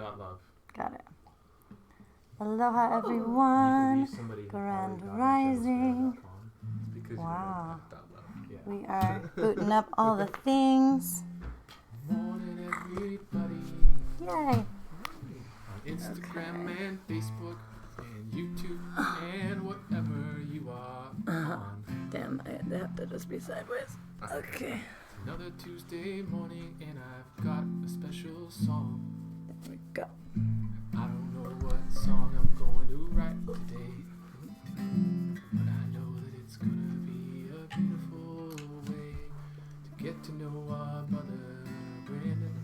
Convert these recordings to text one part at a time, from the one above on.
Love. Got it. Aloha, everyone. Grand Rising. Wow. Yeah. We are booting up all the things. Morning, everybody. Yay. On Instagram and Facebook and YouTube and whatever you are on. Damn, I have to just be sideways. Okay. Another Tuesday morning and I've got a special song. There we go. I don't know what song I'm going to write today, but I know that it's gonna be a beautiful way to get to know our brother Brandon.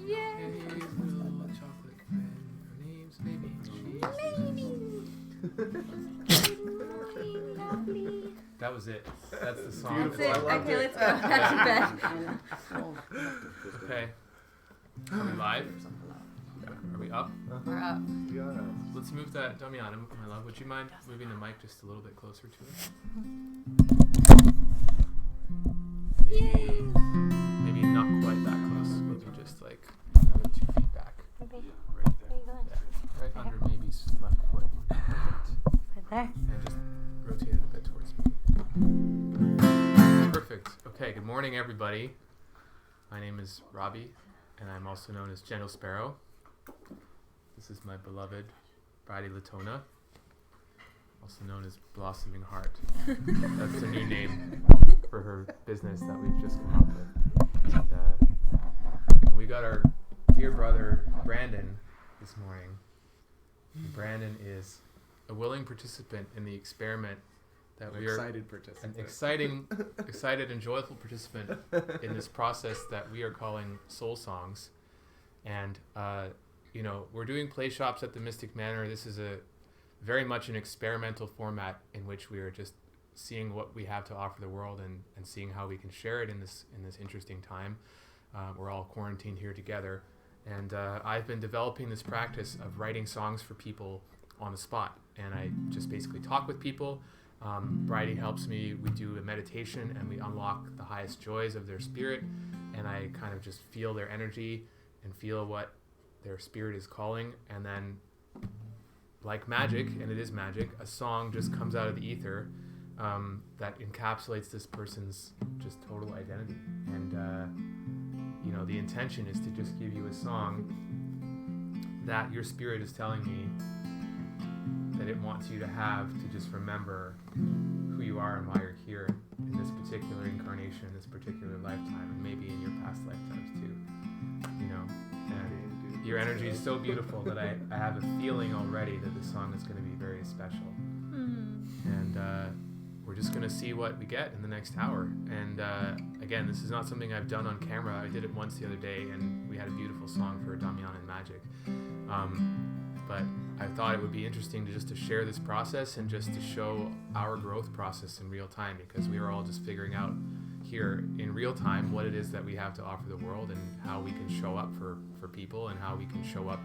Yay! And his little chocolate friend. Her name's Maybe. That was it. That's the song. That's it. Okay, let's go. Back to bed. Okay. Are we live? Are we up? We're up. Yeah. Let's move that. Damiana, my love, would you mind moving the mic just a little bit closer to it? Maybe not quite that close. Maybe just like another 2 feet back. Maybe. Right there. Yeah. Right under maybe's left foot. Perfect. Right there. And just rotate it a bit towards me. Perfect. Okay, good morning, everybody. My name is Robbie, and I'm also known as Gentle Sparrow. This is my beloved Bridie Latona, also known as Blossoming Heart. That's the new name for her business that we've just come up with. And we got our dear brother Brandon this morning. And Brandon is a willing participant in the experiment that we are Excited participant. an excited and joyful participant in this process that we are calling Soul Songs. And we're doing play shops at the Mystic Manor. This is a very much an experimental format in which we are just seeing what we have to offer the world and seeing how we can share it in this interesting time. We're all quarantined here together. And I've been developing this practice of writing songs for people on the spot. And I just basically talk with people. Bridie helps me. We do a meditation and we unlock the highest joys of their spirit. And I kind of just feel their energy and feel what their spirit is calling. And then, like magic, and it is magic, a song just comes out of the ether that encapsulates this person's just total identity. And, the intention is to just give you a song that your spirit is telling me that it wants you to have to just remember who you are and why you're here in this particular incarnation, in this particular lifetime, and maybe in your past lifetimes too. And your energy is so beautiful that I have a feeling already that this song is going to be very special. And we're just going to see what we get in the next hour. And again, this is not something I've done on camera. I did it once the other day, and we had a beautiful song for Damiana and Magic. But I thought it would be interesting to share this process and just to show our growth process in real time, because we are all just figuring out here in real time what it is that we have to offer the world and how we can show up for people and how we can show up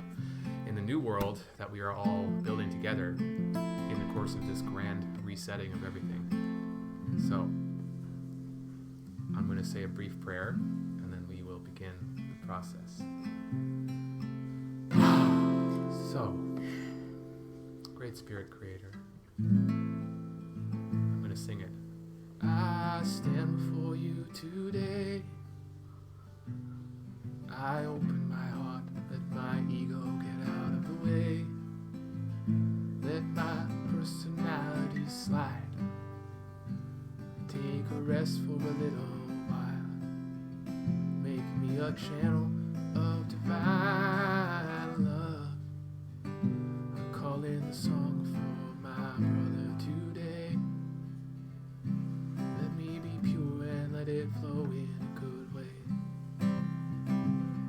in the new world that we are all building together in the course of this grand resetting of everything. So I'm going to say a brief prayer and then we will begin the process. So, Great Spirit Creator, I'm going to sing it. I stand before you today. I open my heart, let my ego get out of the way. Let my personality slide. Take a rest for a little while. Make me a channel of divine love. I'm calling the song for my brother today. Let me be pure and let it flow in a good way.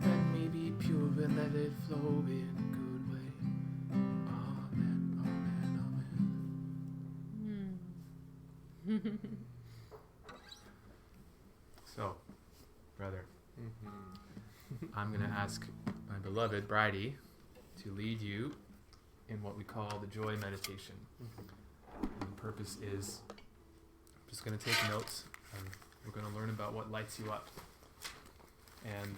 Let me be pure and let it flow in a good way. Amen, amen, amen. So, brother, I'm going to ask my beloved Bridie to lead you in what we call the joy meditation. And the purpose is, I'm just going to take notes and we're going to learn about what lights you up. And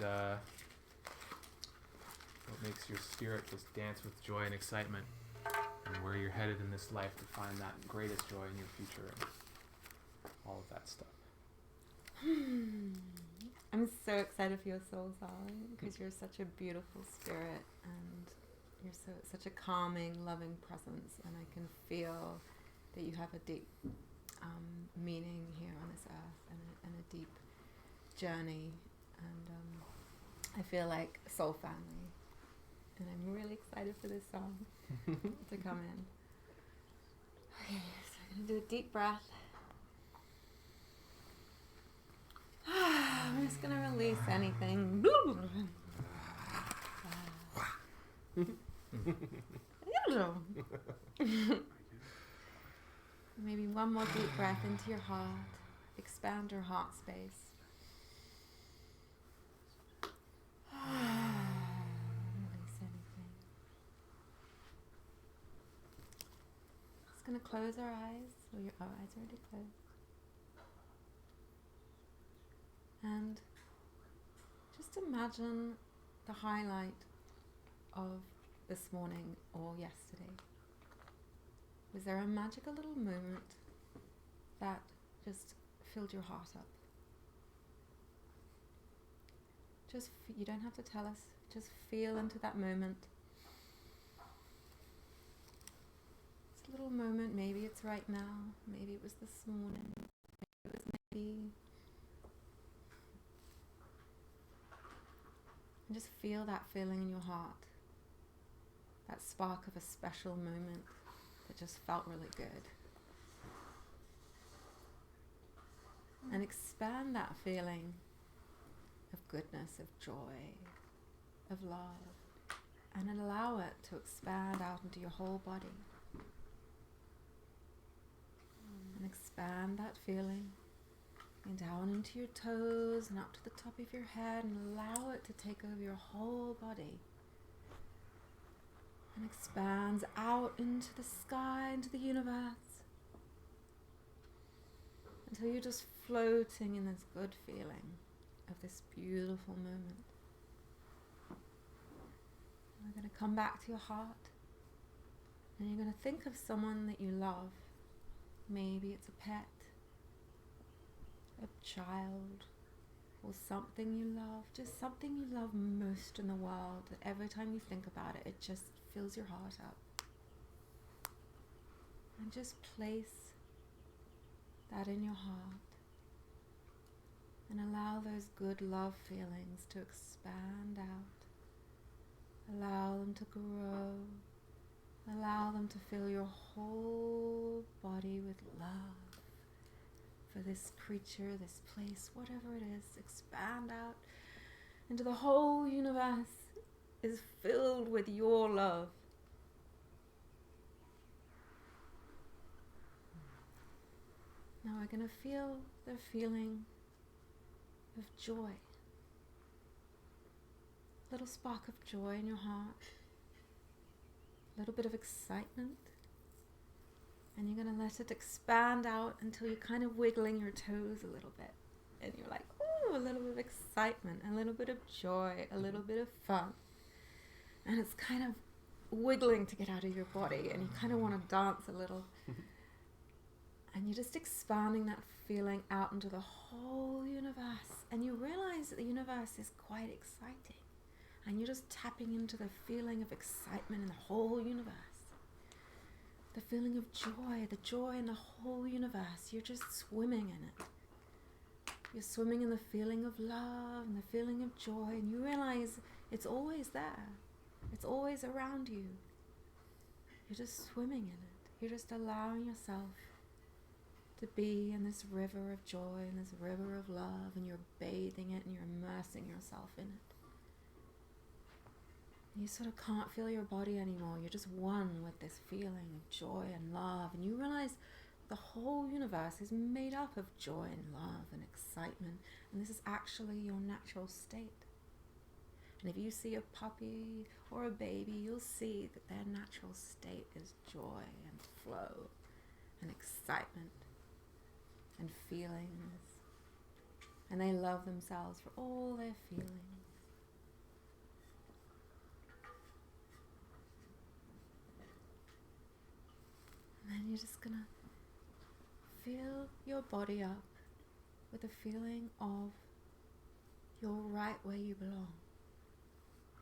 what makes your spirit just dance with joy and excitement, and where you're headed in this life to find that greatest joy in your future and all of that stuff. I'm so excited for your soul song because you're such a beautiful spirit and you're such a calming, loving presence, and I can feel that you have a deep meaning here on this earth and a deep journey, and I feel like soul family, and I'm really excited for this song to come in. Okay, so I'm going to do a deep breath. I'm just going to release anything. Maybe one more deep breath into your heart. Expand your heart space. Release anything. Just going to close our eyes. So your eyes are already closed. And just imagine the highlight of this morning or yesterday. Was there a magical little moment that just filled your heart up? Just, you don't have to tell us, just feel into that moment. It's a little moment, maybe it's right now, maybe it was this morning, maybe it was and just feel that feeling in your heart, that spark of a special moment that just felt really good. And expand that feeling of goodness, of joy, of love, and allow it to expand out into your whole body. And expand that feeling down into your toes and up to the top of your head, and allow it to take over your whole body. And expands out into the sky, into the universe, until you're just floating in this good feeling of this beautiful moment. And we're going to come back to your heart, and you're going to think of someone that you love. Maybe it's a pet, a child, or something you love, just something you love most in the world, that every time you think about it, it just fills your heart up. And just place that in your heart and allow those good love feelings to expand out. Allow them to grow. Allow them to fill your whole body with love for this creature, this place, whatever it is. Expand out into the whole universe is filled with your love. Now we're going to feel the feeling of joy. A little spark of joy in your heart. A little bit of excitement. And you're going to let it expand out until you're kind of wiggling your toes a little bit. And you're like, ooh, a little bit of excitement, a little bit of joy, a little bit of fun. And it's kind of wiggling to get out of your body, and you kind of want to dance a little. And you're just expanding that feeling out into the whole universe. And you realize that the universe is quite exciting. And you're just tapping into the feeling of excitement in the whole universe. The feeling of joy, the joy in the whole universe. You're just swimming in it. You're swimming in the feeling of love and the feeling of joy. And you realize it's always there. It's always around you. You're just swimming in it. You're just allowing yourself to be in this river of joy and this river of love, and you're bathing it and you're immersing yourself in it. You sort of can't feel your body anymore. You're just one with this feeling of joy and love, and you realize the whole universe is made up of joy and love and excitement, and this is actually your natural state. And if you see a puppy or a baby, you'll see that their natural state is joy and flow and excitement and feelings. And they love themselves for all their feelings. you're just going to fill your body up with a feeling of you're right where you belong.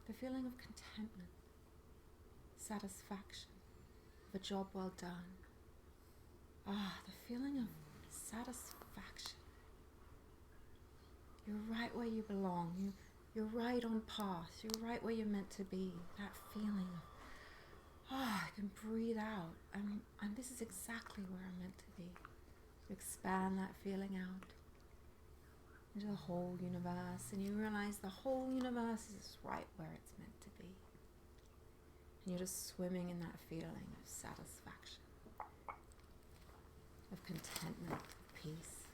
The feeling of contentment, satisfaction, of a job well done. The feeling of satisfaction. You're right where you belong. You're right on path. You're right where you're meant to be. That feeling of, I can breathe out. And this is exactly where I'm meant to be. You expand that feeling out into the whole universe, and you realize the whole universe is right where it's meant to be. And you're just swimming in that feeling of satisfaction, of contentment, of peace.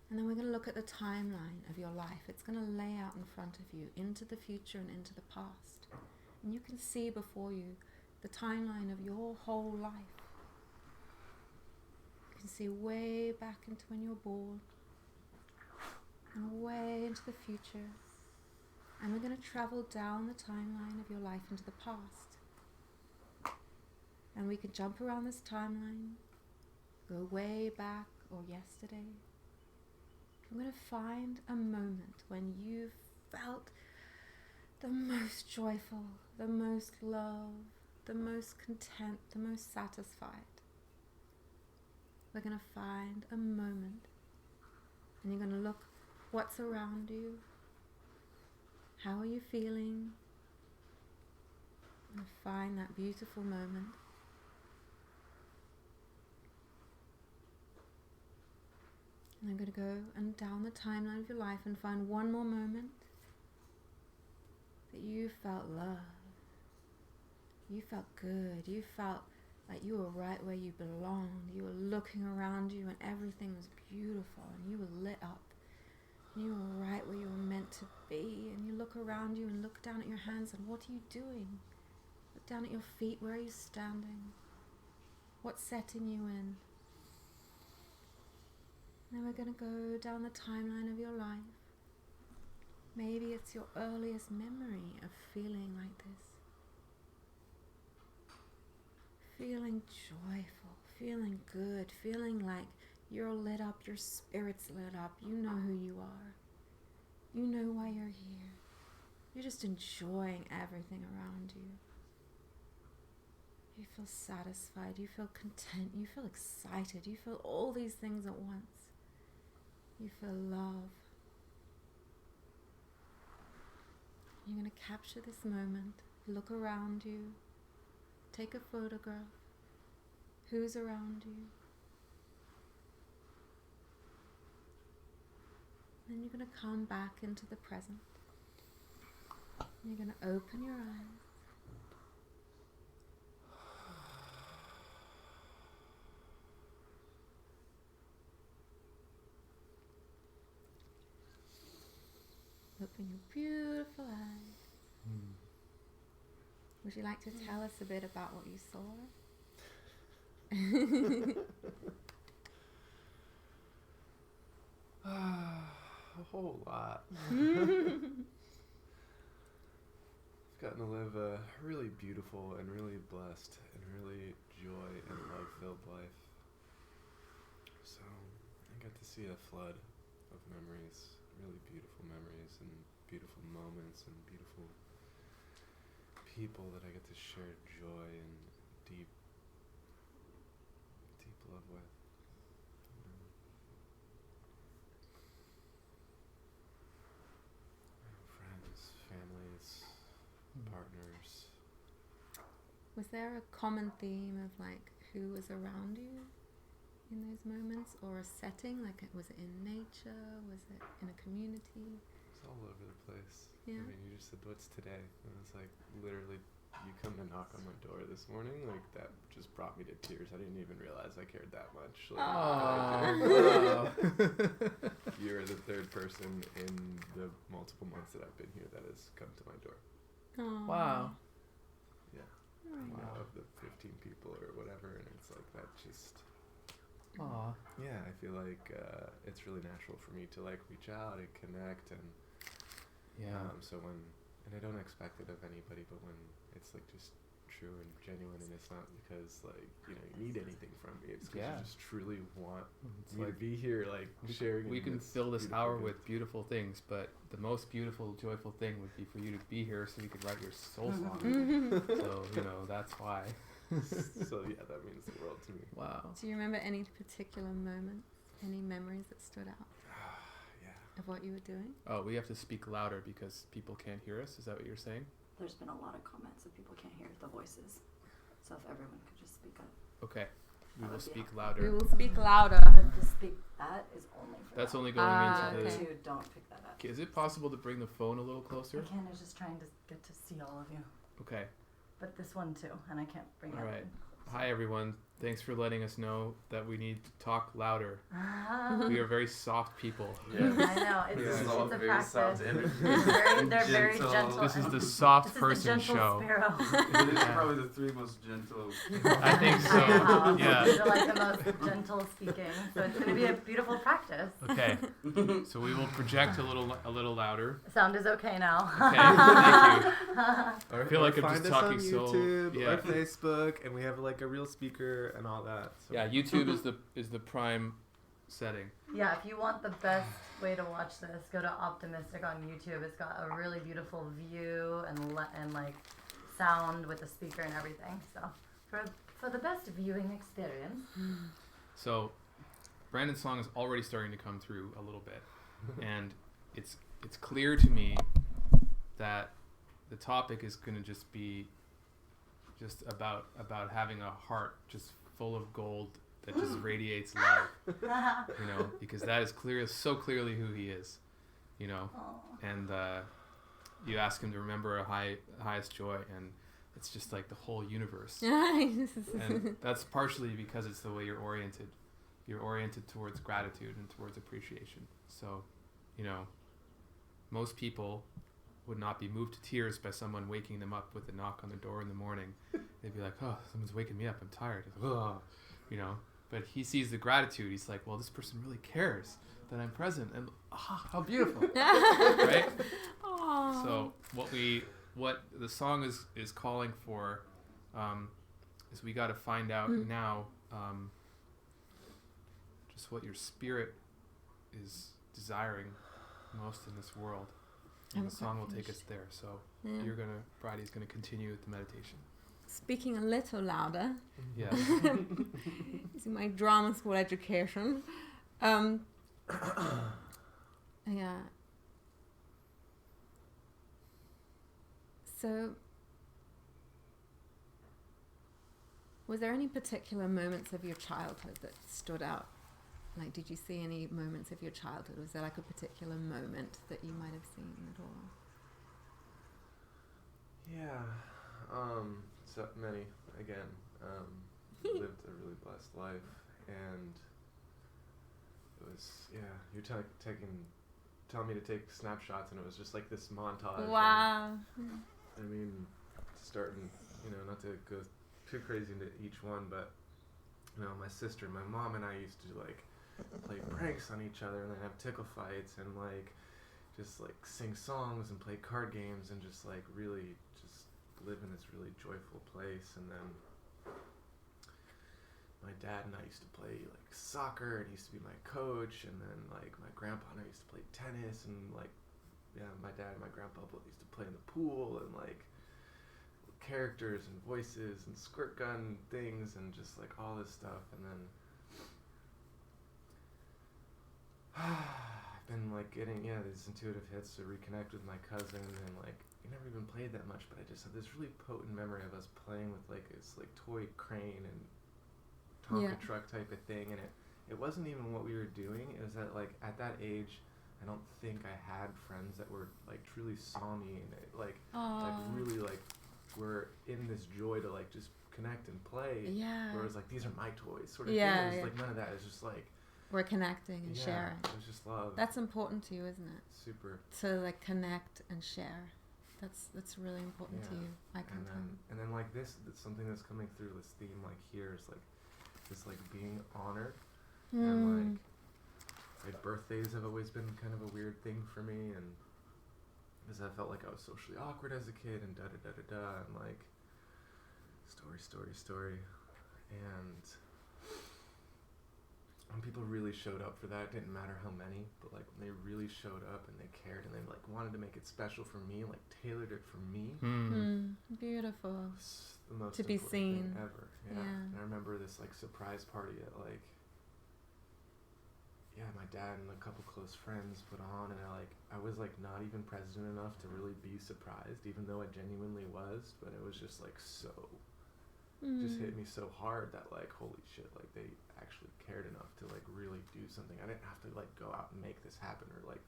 And then we're going to look at the timeline of your life. It's going to lay out in front of you, into the future and into the past. And you can see before you the timeline of your whole life. You can see way back into when you were born, and way into the future. And we're going to travel down the timeline of your life into the past. And we can jump around this timeline, go way back or yesterday. I'm going to find a moment when you felt the most joyful, the most love, the most content, the most satisfied. We're going to find a moment, and you're going to look what's around you. How are you feeling? And find that beautiful moment. And I'm going to go and down the timeline of your life and find one more moment that you felt love. You felt good. You felt like you were right where you belonged. You were looking around you and everything was beautiful and you were lit up. And you were right where you were meant to be. And you look around you and look down at your hands, and what are you doing? Look down at your feet. Where are you standing? What's setting you in? Then we're going to go down the timeline of your life. Maybe it's your earliest memory of feeling like this. Feeling joyful, feeling good, feeling like you're lit up, your spirit's lit up. You know who you are. You know why you're here. You're just enjoying everything around you. You feel satisfied, you feel content, you feel excited, you feel all these things at once. You feel love. You're going to capture this moment. Look around you. Take a photograph. Who's around you? Then you're going to come back into the present. You're going to open your eyes. Open your beautiful eyes. Would you like to tell us a bit about what you saw? A whole lot. I've gotten to live a really beautiful and really blessed and really joy and love-filled life. So I got to see a flood of memories, really beautiful memories and beautiful moments and beautiful people that I get to share joy and deep love with. Friends, families, partners. Was there a common theme of like who was around you in those moments, or a setting? Like, was it in nature? Was it in a community? It's all over the place. Yeah. I mean, you just said, what's today? And it's like, literally, you come to knock on my door this morning, like, that just brought me to tears. I didn't even realize I cared that much. Like, Wow. You're the third person in the multiple months that I've been here that has come to my door. Aww. Wow. Yeah. Right. You know, of the 15 people or whatever, and it's like, that just... Aw. Yeah, I feel like it's really natural for me to like reach out and connect, and Yeah. so when, and I don't expect it of anybody, but when it's like just true and genuine, and it's not because like you need anything from me. It's because you just truly want me to be here, like sharing. We can fill this hour with beautiful things, but the most beautiful, joyful thing would be for you to be here, so you could write your soul song. So that's why. So yeah, that means the world to me. Wow. Do you remember any particular moments, any memories that stood out? Of what you were doing? Oh, we have to speak louder because people can't hear us. Is that what you're saying? There's been a lot of comments that people can't hear the voices. So if everyone could just speak up. Okay. We will speak We louder. will speak louder. But that is only for That's that. only going into the... Two, don't pick that up. Is it possible to bring the phone a little closer? I can. I was just trying to get to see all of you. Okay. But this one too, and I can't bring it All right. in. Hi, everyone. Thanks for letting us know that we need to talk louder. We are very soft people. I know. It's a very practice. soft energy. They're very gentle. This is the soft This is person the Gentle show. Sparrow. It is probably the three most gentle. I think so. Wow. Yeah. These are like the most gentle speaking. So it's going to be a beautiful practice. Okay. So we will project a little louder. Sound is okay now. Okay. Thank you. Or, I feel like I'm find just us talking on so- YouTube yeah. or Facebook, and we have like a real speaker and all that. So. Yeah, YouTube is the prime setting. Yeah, if you want the best way to watch this, go to Optimistic on YouTube. It's got a really beautiful view and like sound with the speaker and everything. So for the best viewing experience. So Brandon's song is already starting to come through a little bit, and it's clear to me that the topic is going to just be just about having a heart just full of gold that just radiates love, because that is so clearly who he is, and you ask him to remember highest joy, and it's just like the whole universe. And that's partially because it's the way you're oriented. You're oriented towards gratitude and towards appreciation. So, most people would not be moved to tears by someone waking them up with a knock on the door in the morning. They'd be like, oh, someone's waking me up, I'm tired. Oh, But he sees the gratitude. He's like, well, this person really cares that I'm present, and how beautiful, right? Aww. So what the song is calling for is we got to find out now just what your spirit is desiring most in this world. And the song will take us there. So Bridie's gonna continue with the meditation. Speaking a little louder. Yes. Using my drama school education. Yeah. So, was there any particular moments of your childhood that stood out? Like, did you see any moments of your childhood? Was there like a particular moment that you might have seen at all? Yeah, so many. Again, lived a really blessed life, and it was you're telling me to take snapshots, and it was just like this montage. Wow. I mean, starting, not to go too crazy into each one, but my sister, my mom, and I used to like play pranks on each other, and then have tickle fights, and like just like sing songs and play card games, and just like really just live in this really joyful place. And then my dad and I used to play like soccer, and he used to be my coach. And then like my grandpa and I used to play tennis, and like my dad and my grandpa both used to play in the pool, and like characters and voices and squirt gun things and just like all this stuff. And then I've been like getting these intuitive hits to reconnect with my cousin, and like we never even played that much, but I just have this really potent memory of us playing with like this like toy crane and Tonka truck type of thing, and it wasn't even what we were doing. It was that like at that age I don't think I had friends that were like truly saw me and like really like were in this joy to like just connect and play. Yeah. Where it was like, these are my toys sort of thing. It was like none of that. It was just like we're connecting and sharing. It was just love. That's important to you, isn't it? Super. To like connect and share. That's really important to you. I can tell. And then like this something that's coming through this theme like here is like this like being honored. And like birthdays have always been kind of a weird thing for me, and because I felt like I was socially awkward as a kid and and like story. And when people really showed up for that, it didn't matter how many, but like when they really showed up and they cared and they like wanted to make it special for me, like tailored it for me. Beautiful. It's the most To be important thing seen. ever. Yeah. Yeah. And I remember this like surprise party at like, my dad and a couple close friends put on, and I was like not even present enough to really be surprised, even though I genuinely was, but it was just like just hit me so hard that like, holy shit, like they actually cared enough to like really do something. I didn't have to like go out and make this happen or like,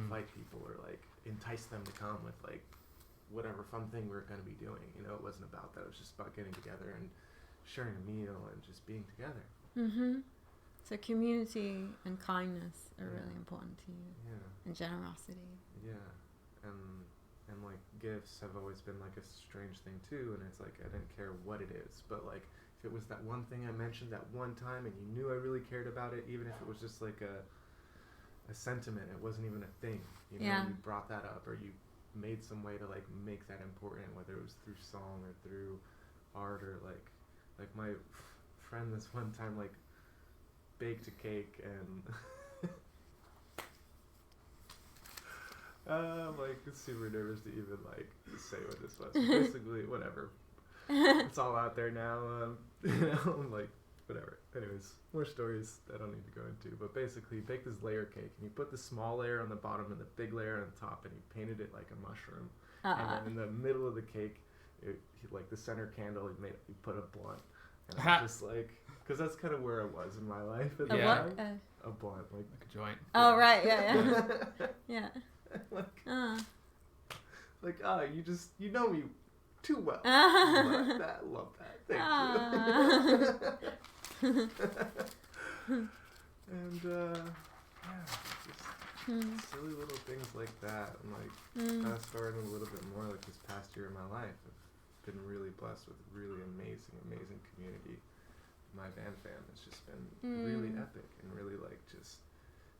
fight people or like entice them to come with like whatever fun thing we were going to be doing. It wasn't about that. It was just about getting together and sharing a meal and just being together. So community and kindness are really important to you. Yeah. And generosity. Yeah. And like gifts have always been like a strange thing too, and it's like I didn't care what it is, but like if it was that one thing I mentioned that one time and you knew I really cared about it, even if it was just like a sentiment, it wasn't even a thing, you brought that up or you made some way to like make that important, whether it was through song or through art or like my friend this one time like baked a cake and I'm like super nervous to even like say what this was. Basically, whatever. It's all out there now. I'm like, whatever. Anyways, more stories I don't need to go into. But basically, he baked this layer cake, and he put the small layer on the bottom and the big layer on the top, and he painted it like a mushroom. And then in the middle of the cake, he like the center candle, he put a blunt. And I was just like, because that's kind of where I was in my life at the time. A blunt, like a joint. Oh, right, yeah. Yeah. You know me too well. Love that. Thank you. And just silly little things like that. And like fast forwarding a little bit more, like this past year of my life, I've been really blessed with really amazing community. My band fam has just been really epic and really like just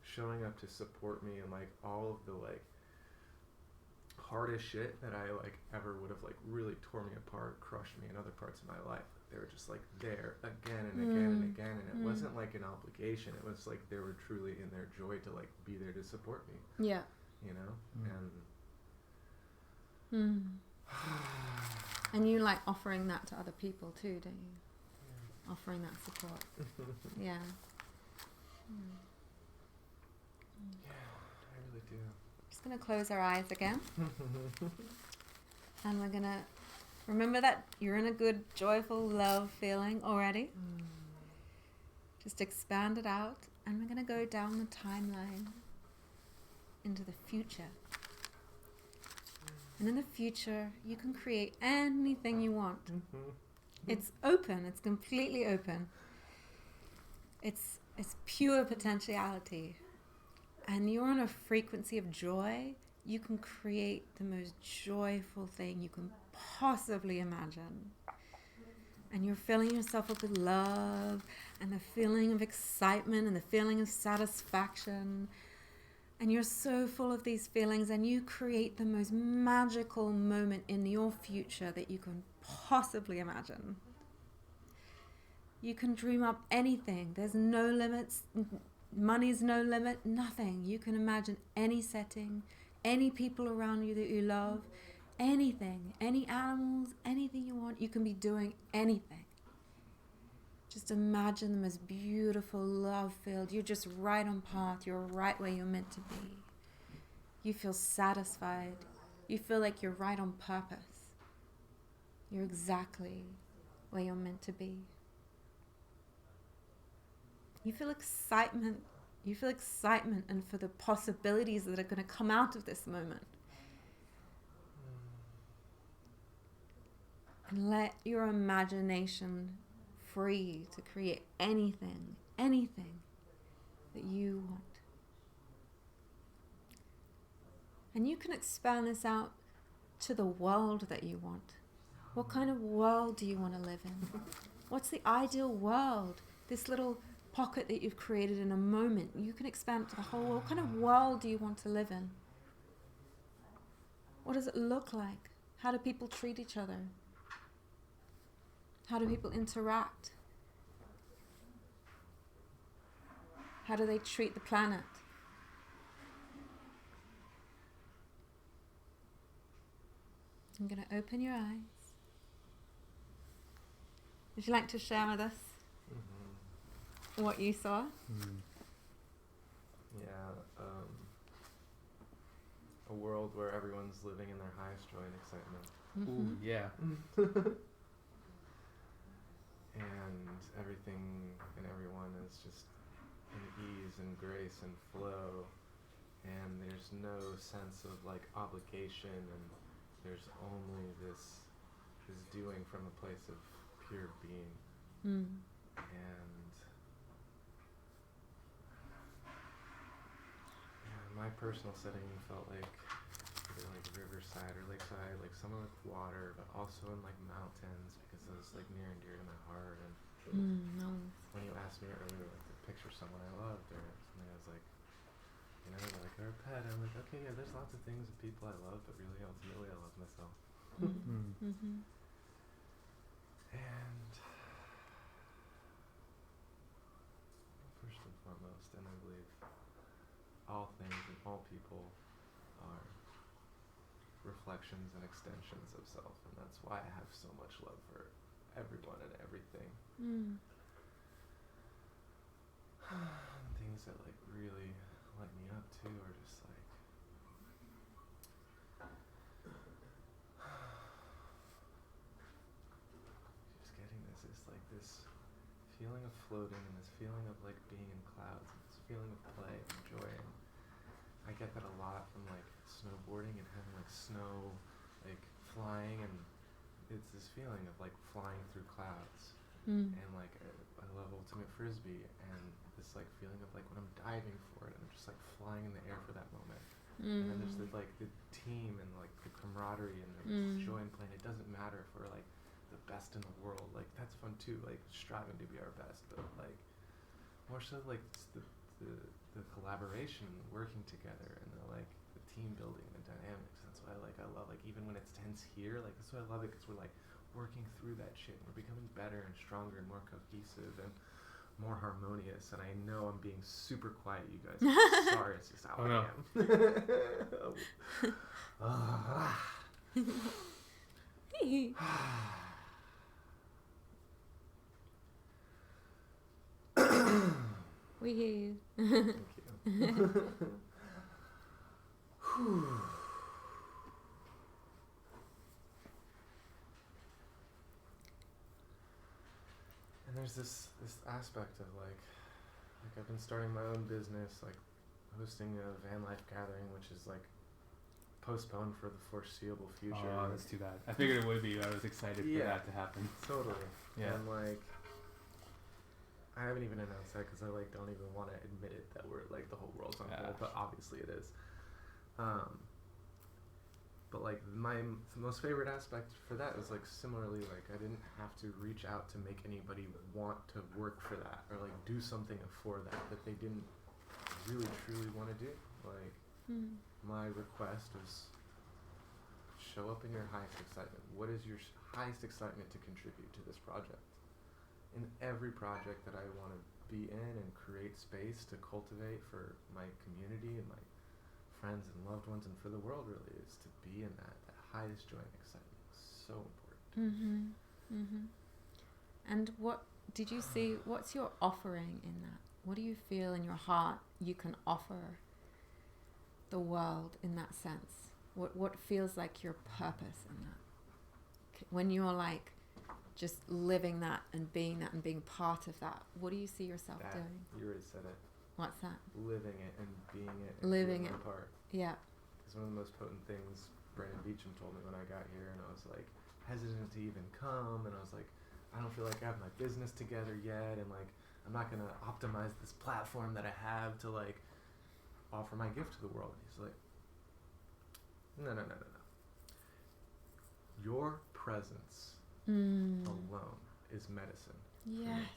showing up to support me and like all of the like hardest shit that I like ever would have like really tore me apart, crushed me in other parts of my life. They were just like there again and again and again, and it wasn't like an obligation. It was like they were truly in their joy to like be there to support me. Yeah. And you like offering that to other people too, don't you? Yeah. Offering that support. Yeah. Yeah, I really do. Just going to close our eyes again. And we're going to remember that you're in a good, joyful, love feeling already. Just expand it out. And we're going to go down the timeline into the future. And in the future, you can create anything you want. It's open. It's completely open. It's pure potentiality. And you're on a frequency of joy. You can create the most joyful thing you can possibly imagine. And you're filling yourself up with love and the feeling of excitement and the feeling of satisfaction. And you're so full of these feelings, and you create the most magical moment in your future that you can possibly imagine. You can dream up anything. There's no limits. Money's no limit. Nothing. You can imagine any setting, any people around you that you love, anything, any animals, anything you want. You can be doing anything. Just imagine the most beautiful love field. You're just right on path. You're right where you're meant to be. You feel satisfied. You feel like you're right on purpose. You're exactly where you're meant to be. You feel excitement. You feel excitement and for the possibilities that are going to come out of this moment. And let your imagination free to create anything that you want. And you can expand this out to the world that you want. What kind of world do you want to live in? What's the ideal world? This little pocket that you've created in a moment, you can expand to the whole world. What kind of world do you want to live in? What does it look like? How do people treat each other? How do people interact? How do they treat the planet? I'm going to open your eyes. Would you like to share with us what you saw? Yeah, a world where everyone's living in their highest joy and excitement. Ooh, yeah. And everything and everyone is just in ease and grace and flow. And there's no sense of like obligation, and there's only this doing from a place of pure being. And my personal setting felt like either like riverside or lakeside, like somewhere with water, but also in like mountains, because it was like near and dear to my heart. And when you asked me earlier, like to picture someone I loved or something, I was like, you know, like or a pet. I'm like, okay, yeah, there's lots of things and people I love, but really ultimately I love myself. And first and foremost, and I believe all things and all people are reflections and extensions of self, and that's why I have so much love for everyone and everything. Things that like really light me up too are just like just getting this feeling of floating and this feeling of like being in clouds and this feeling of play and joy. And I get that a lot from like snowboarding and having like snow like flying, and it's this feeling of like flying through clouds. And like I love ultimate frisbee and this like feeling of like when I'm diving for it and I'm just like flying in the air for that moment. And then there's the team and like the camaraderie and the joy in playing. It doesn't matter if we're like the best in the world, like that's fun too, like striving to be our best, but like more so like the collaboration, working together, and the like the team building, the dynamics. That's why I love like even when it's tense here, like that's why I love it, because we're like working through that shit. We're becoming better and stronger and more cohesive and more harmonious. And I know I'm being super quiet, you guys. Sorry, it's just how I am. We hear you. Thank you. And there's this aspect of like I've been starting my own business, like hosting a van life gathering, which is like postponed for the foreseeable future. Oh, that's too bad. I figured it would be. I was excited for that to happen. Totally. Yeah. And like I haven't even announced that because I like don't even want to admit it that we're like the whole world's on hold, but obviously it is. But like my most favorite aspect for that is like similarly like I didn't have to reach out to make anybody want to work for that or like do something for that they didn't really truly want to do. Like my request was show up in your highest excitement. What is your highest excitement to contribute to this project? In every project that I want to be in and create space to cultivate for my community and my friends and loved ones and for the world really is to be in that highest joy and excitement. So important. And what did you see, what's your offering in that? What do you feel in your heart you can offer the world in that sense? What feels like your purpose in that? When you're like just living that and being part of that, what do you see yourself doing? You already said it. What's that? Living it and being it. And living it. Part. Yeah. It's one of the most potent things Brandon Beecham told me when I got here, and I was like hesitant to even come, and I was like, I don't feel like I have my business together yet, and like I'm not gonna optimize this platform that I have to like offer my gift to the world. And he's like, no. Your presence alone is medicine. Yes.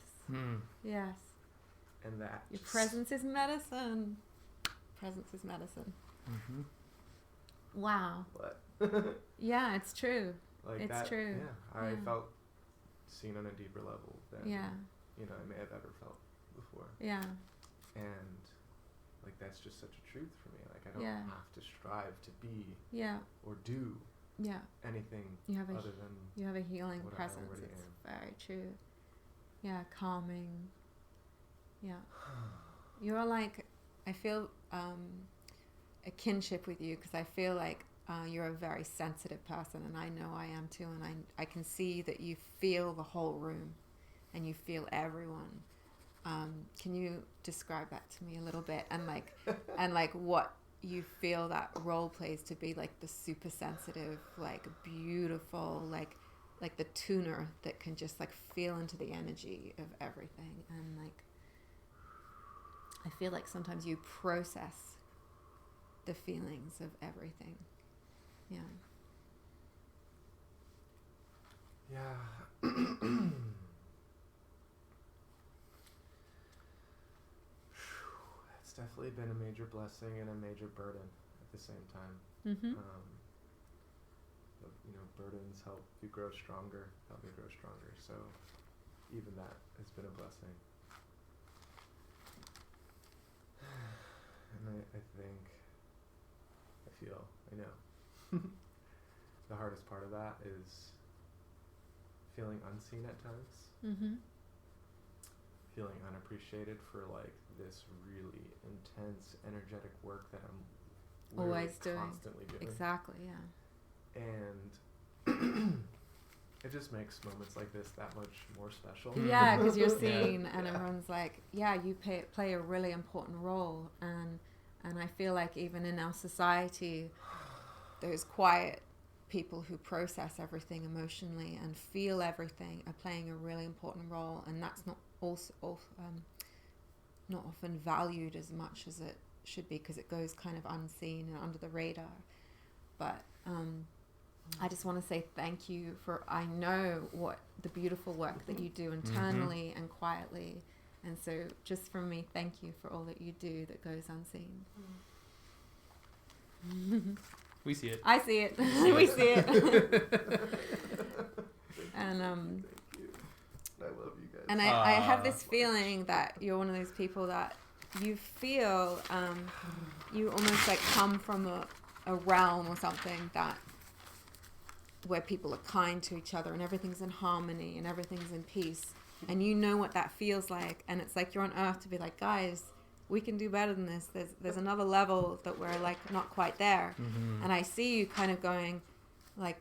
Yes. And that your presence is medicine. Presence is medicine. Wow. What? Yeah, it's true. Like it's that, true. Yeah, I felt seen on a deeper level than Yeah. you know I may have ever felt before. Yeah. And like that's just such a truth for me. Like I don't Yeah. have to strive to be Yeah. or do Yeah. anything You have other than you have a healing what I presence. already It's am. very true. Yeah, calming. Yeah. You're like, I feel a kinship with you because I feel like you're a very sensitive person, and I know I am too, and I can see that you feel the whole room and you feel everyone. Can you describe that to me a little bit, and like what you feel that role plays to be like the super sensitive, like beautiful, like the tuner that can just like feel into the energy of everything, and like I feel like sometimes you process the feelings of everything. Yeah. Yeah. It's definitely been a major blessing and a major burden at the same time. Mm-hmm. But, you know, burdens help you grow stronger, help me grow stronger. So even that has been a blessing. And I think, I know, the hardest part of that is feeling unseen at times, Mm-hmm. feeling unappreciated for like this really intense, energetic work that I'm literally Always doing. constantly doing. Exactly, yeah. And it just makes moments like this that much more special. Yeah, because you're Yeah. seen, and Yeah. everyone's like, yeah, you play a really important role, and I feel like even in our society, those quiet people who process everything emotionally and feel everything are playing a really important role, and that's not not often valued as much as it should be, because it goes kind of unseen and under the radar. But I just want to say thank you for, I know what the beautiful work that you do internally and quietly, and so just from me, thank you for all that you do that goes unseen. We see it. I see it. We see it. And Thank you. I love you guys. and I have this feeling that you're one of those people that you feel you almost like come from a realm or something that where people are kind to each other and everything's in harmony and everything's in peace, and you know what that feels like, and it's like you're on earth to be like, guys, we can do better than this. There's another level that we're like not quite there. Mm-hmm. And I see you kind of going like,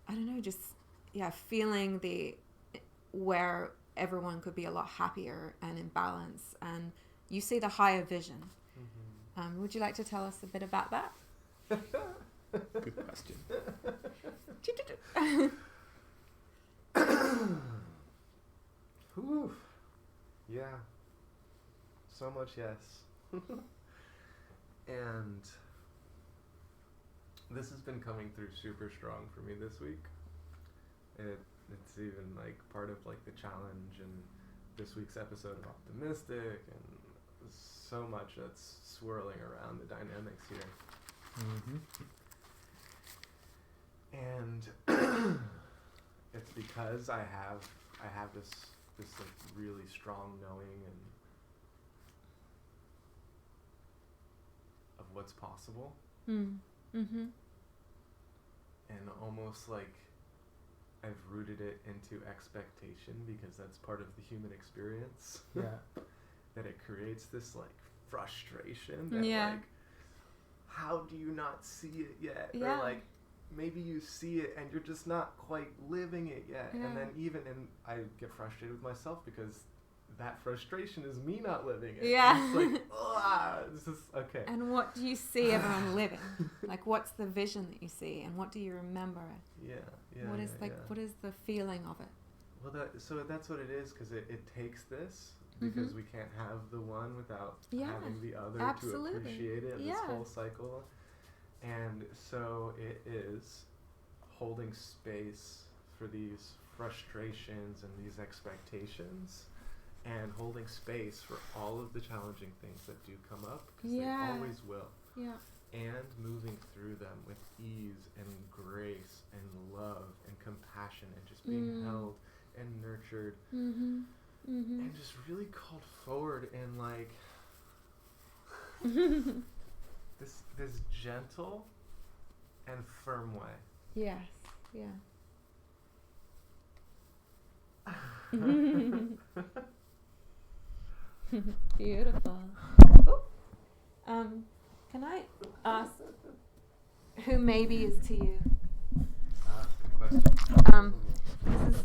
I don't know, just feeling where everyone could be a lot happier and in balance, and you see the higher vision. Would you like to tell us a bit about that? Good question. Whew. Yeah. So much yes. And this has been coming through super strong for me this week. It's even like part of like the challenge and this week's episode of Optimistic, and so much that's swirling around the dynamics here. Mm-hmm. And it's because I have this like really strong knowing and of what's possible, Mm-hmm. and almost like I've rooted it into expectation, because that's part of the human experience. Yeah. That it creates this like frustration that like, how do you not see it yet? Yeah. Or like maybe you see it and you're just not quite living it yet. Yeah. And then I get frustrated with myself because that frustration is me not living it. Yeah. It's like, this is okay. And what do you see everyone living? Like, what's the vision that you see, and what do you remember? Yeah. What is what is the feeling of it? Well, so that's what it is, because it takes this, because we can't have the one without having the other absolutely. to appreciate it, this Yeah. whole cycle. And so it is holding space for these frustrations and these expectations, and holding space for all of the challenging things that do come up, because they always will. Yeah. And moving through them with ease and grace and love and compassion, and just being held and nurtured, Mm-hmm. Mm-hmm. and just really called forward in like this gentle and firm way. Yes. Yeah. Beautiful. Ooh. Can I ask who maybe is to you? Good question. This is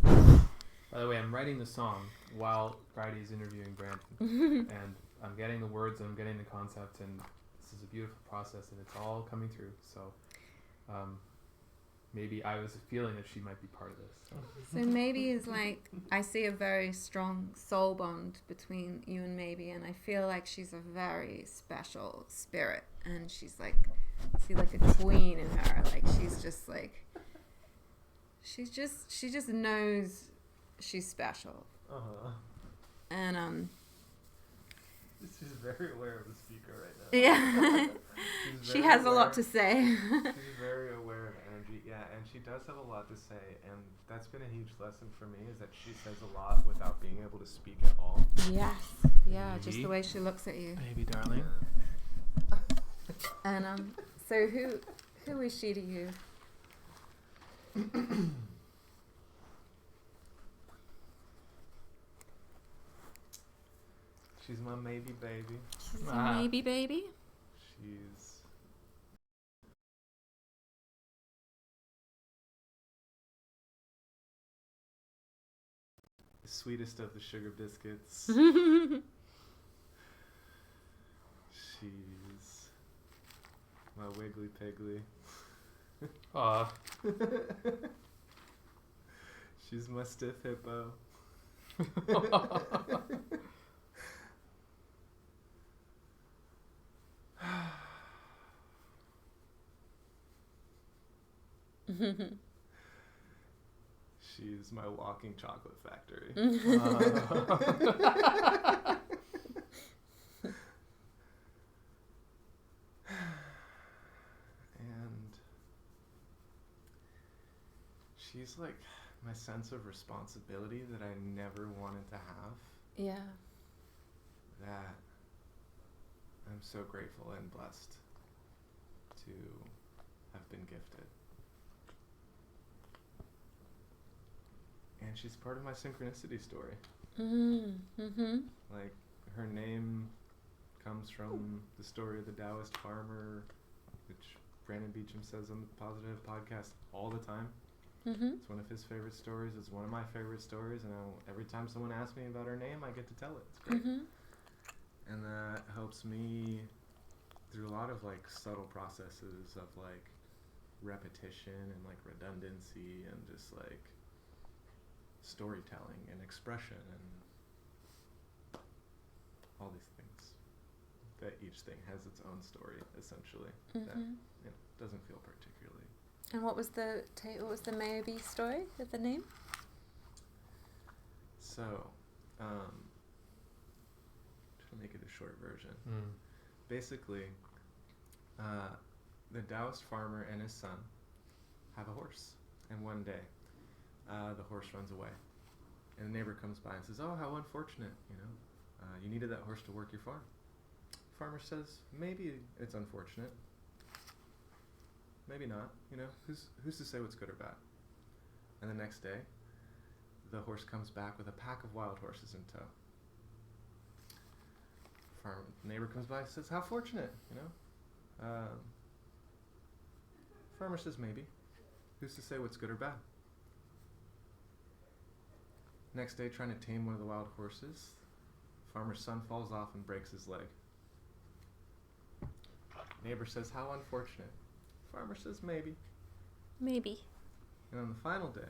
By the way, I'm writing the song while Bridie is interviewing Brandon, and I'm getting the words and I'm getting the concept, and this is a beautiful process, and it's all coming through. So maybe I was feeling that she might be part of this. so maybe is like I see a very strong soul bond between you and maybe, and I feel like she's a very special spirit, and she's like I see like a queen in her. Like she's just like she just knows she's special, and She's very aware of the speaker right now. yeah. She's She very has a lot aware. to say. She's very aware of energy, yeah, and she does have a lot to say, and that's been a huge lesson for me, is that she says a lot without being able to speak at all. Yes. Yeah, just the way she looks at you. Maybe, darling. And so who is she to you? She's my maybe baby. She's a maybe baby. She's the sweetest of the sugar biscuits. She's my wiggly piggly. Aw. She's my stiff hippo. She's my walking chocolate factory. And she's like my sense of responsibility that I never wanted to have, Yeah. that I'm so grateful and blessed to have been gifted. And she's part of my synchronicity story. Mm-hmm. Like, her name comes from the story of the Taoist farmer, which Brandon Beecham says on the Positive podcast all the time. Mm-hmm. It's one of his favorite stories. It's one of my favorite stories, and every time someone asks me about her name, I get to tell it. It's great. Mm-hmm. And that helps me through a lot of like subtle processes of like repetition and like redundancy and just like storytelling and expression and all these things. That each thing has its own story, essentially. That doesn't feel particularly. And what was the maybe story of the name? So, to make it a short version. Basically, the Taoist farmer and his son have a horse, and one day the horse runs away, and the neighbor comes by and says, "Oh, how unfortunate, you needed that horse to work your farm." Farmer says, "Maybe it's unfortunate, maybe not, who's to say what's good or bad?" And the next day, the horse comes back with a pack of wild horses in tow. Neighbor comes by and says, "How fortunate, Farmer says, "Maybe. Who's to say what's good or bad?" Next day, trying to tame one of the wild horses, farmer's son falls off and breaks his leg. Neighbor says, "How unfortunate." Farmer says, "Maybe." Maybe. And on the final day,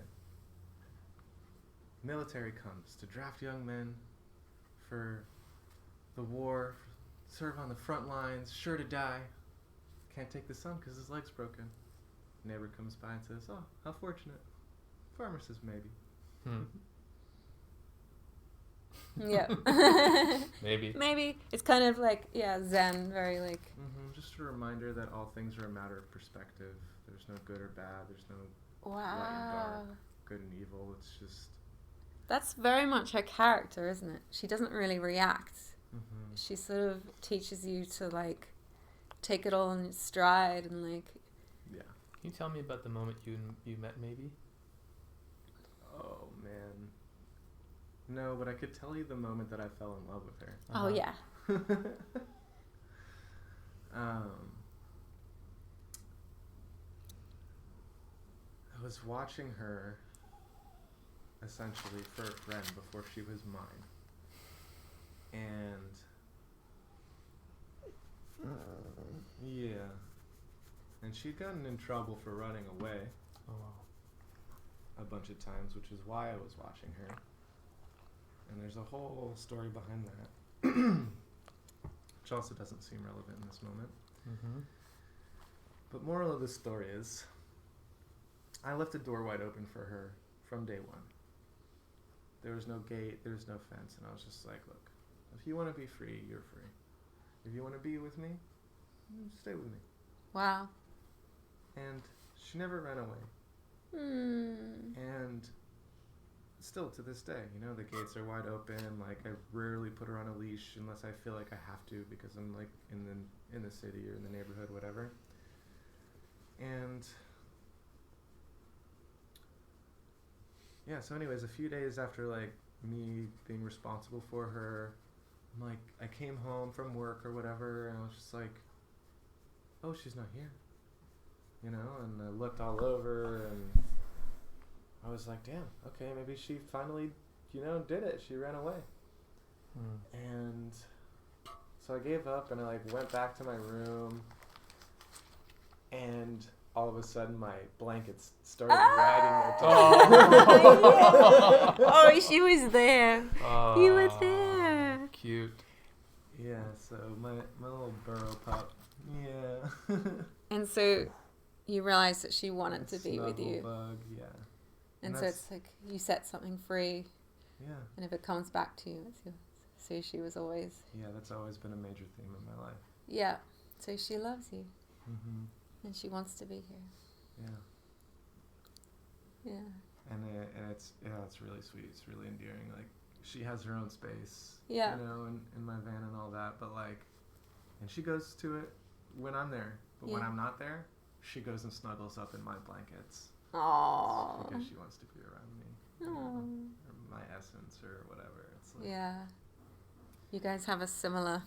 military comes to draft young men for the war, serve on the front lines, sure to die. Can't take the son because his leg's broken. Neighbor comes by and says, "Oh, how fortunate." Farmer says, "Maybe." Yeah. Maybe. Maybe. It's kind of like, Zen, very like... Just a reminder that all things are a matter of perspective. There's no good or bad. There's no light and Wow. dark, good and evil. It's just That's very much her character, isn't it? She doesn't really react. Mm-hmm. She sort of teaches you to like take it all in its stride and like. Yeah. Can you tell me about the moment you met, maybe? Oh man. No, but I could tell you the moment that I fell in love with her. Oh yeah. I was watching her essentially for a friend before she was mine. And yeah. And she'd gotten in trouble for running away Oh wow. a bunch of times, which is why I was watching her. And there's a whole story behind that, which also doesn't seem relevant in this moment. Mm-hmm. But moral of the story is, I left the door wide open for her from day one. There was no gate, there was no fence, and I was just like, look, if you want to be free, you're free. If you want to be with me, stay with me. Wow. And she never ran away. And still to this day, you know, the gates are wide open. Like, I rarely put her on a leash unless I feel like I have to, because I'm like in the city or in the neighborhood, whatever. And yeah, so anyways, a few days after like me being responsible for her, I'm like, I came home from work or whatever, and I was just like, oh, she's not here, you know. And I looked all over, and I was like, damn, okay, maybe she finally, you know, did it. She ran away. And so I gave up, and I like went back to my room, and all of a sudden my blankets started riding their Oh, oh, she was there. Oh, You were there. Cute. Yeah, so my little burrow pup. Yeah. And so you realized that she wanted to be with you. Bug, yeah. And so that's- it's like you set something free, Yeah. and if it comes back to you, it's yours. So she was always, Yeah, that's always been a major theme in my life. yeah. So she loves you, Mm-hmm. and she wants to be here. Yeah. Yeah. And it's really sweet. It's really endearing. Like, she has her own space, Yeah. you know, in my van and all that. But like, and she goes to it when I'm there. But when Yeah. I'm not there, she goes and snuggles up in my blankets Aww. because she wants to be around me. You know, Aww. or my essence or whatever. It's like, Yeah. You guys have a similar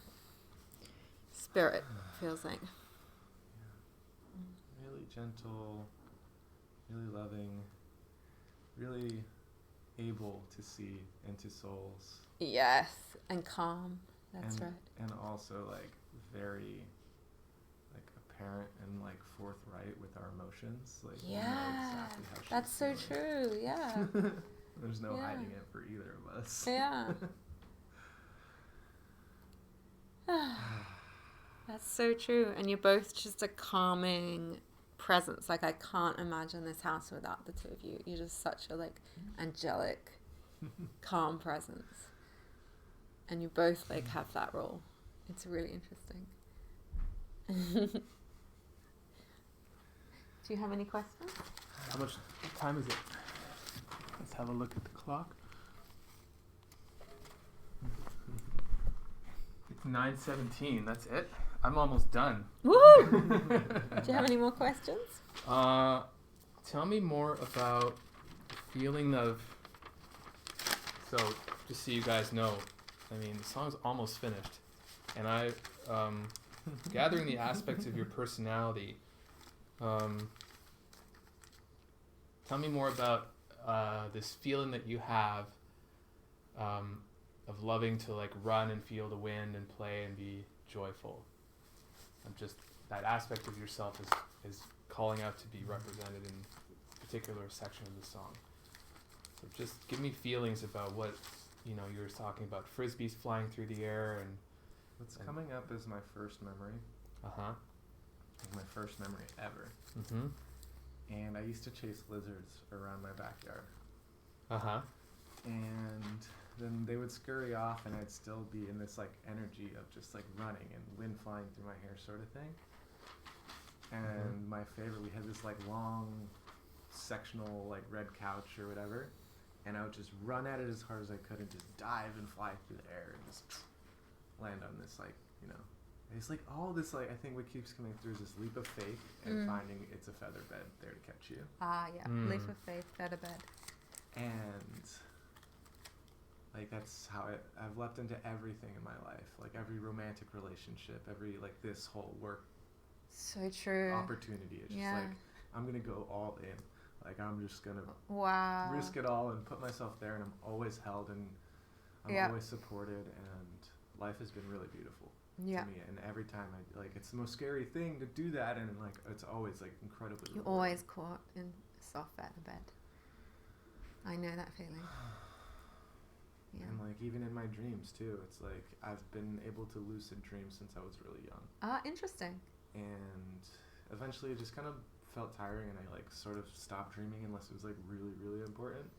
spirit, feels like. really gentle, really loving, really able to see into souls. Yes. And calm. That's and, right. And also like very like apparent and like forthright with our emotions. Like, we know Yeah. exactly how she's That's so feeling. true. Yeah. There's no Yeah. hiding it for either of us. Yeah. That's so true. And you're both just a calming presence. Like, I can't imagine this house without the two of you. You're just such a like angelic, calm presence. And you both like have that role. It's really interesting. Do you have any questions? How much time is it? Let's have a look at the clock. It's 9:17. That's it. I'm almost done. Woo! Do you have any more questions? Tell me more about the feeling of. So, just so you guys know, I mean, the song's almost finished, and I, gathering the aspects of your personality. Tell me more about this feeling that you have of loving to like run and feel the wind and play and be joyful. And just that aspect of yourself is calling out to be represented in a particular section of the song. So just give me feelings about what, you know, you were talking about frisbees flying through the air and... What's coming up is my first memory. Uh-huh. My first memory ever. Mm-hmm. And I used to chase lizards around my backyard. Uh-huh. And then they would scurry off, and I'd still be in this like energy of just like running and wind flying through my hair sort of thing. And my favorite, we had this like long sectional like red couch or whatever, and I would just run at it as hard as I could and just dive and fly through the air and just land on this, like, you know, it's like all this, like, I think what keeps coming through is this leap of faith and finding it's a feather bed there to catch you. Leap of faith, feather bed. And like that's how I've leapt into everything in my life, like every romantic relationship, every, like, this whole work So true. opportunity. It's just like, I'm gonna go all in. Like, I'm just gonna risk it all and put myself there, and I'm always held, and I'm always supported, and life has been really beautiful to me. And every time it's the most scary thing to do that, and like it's always like incredibly You're rewarding. always caught in a soft feather bed. I know that feeling. Yeah. And like even in my dreams too, it's like I've been able to lucid dream since I was really young. Interesting. And eventually it just kind of felt tiring, and I like sort of stopped dreaming unless it was like really, really important.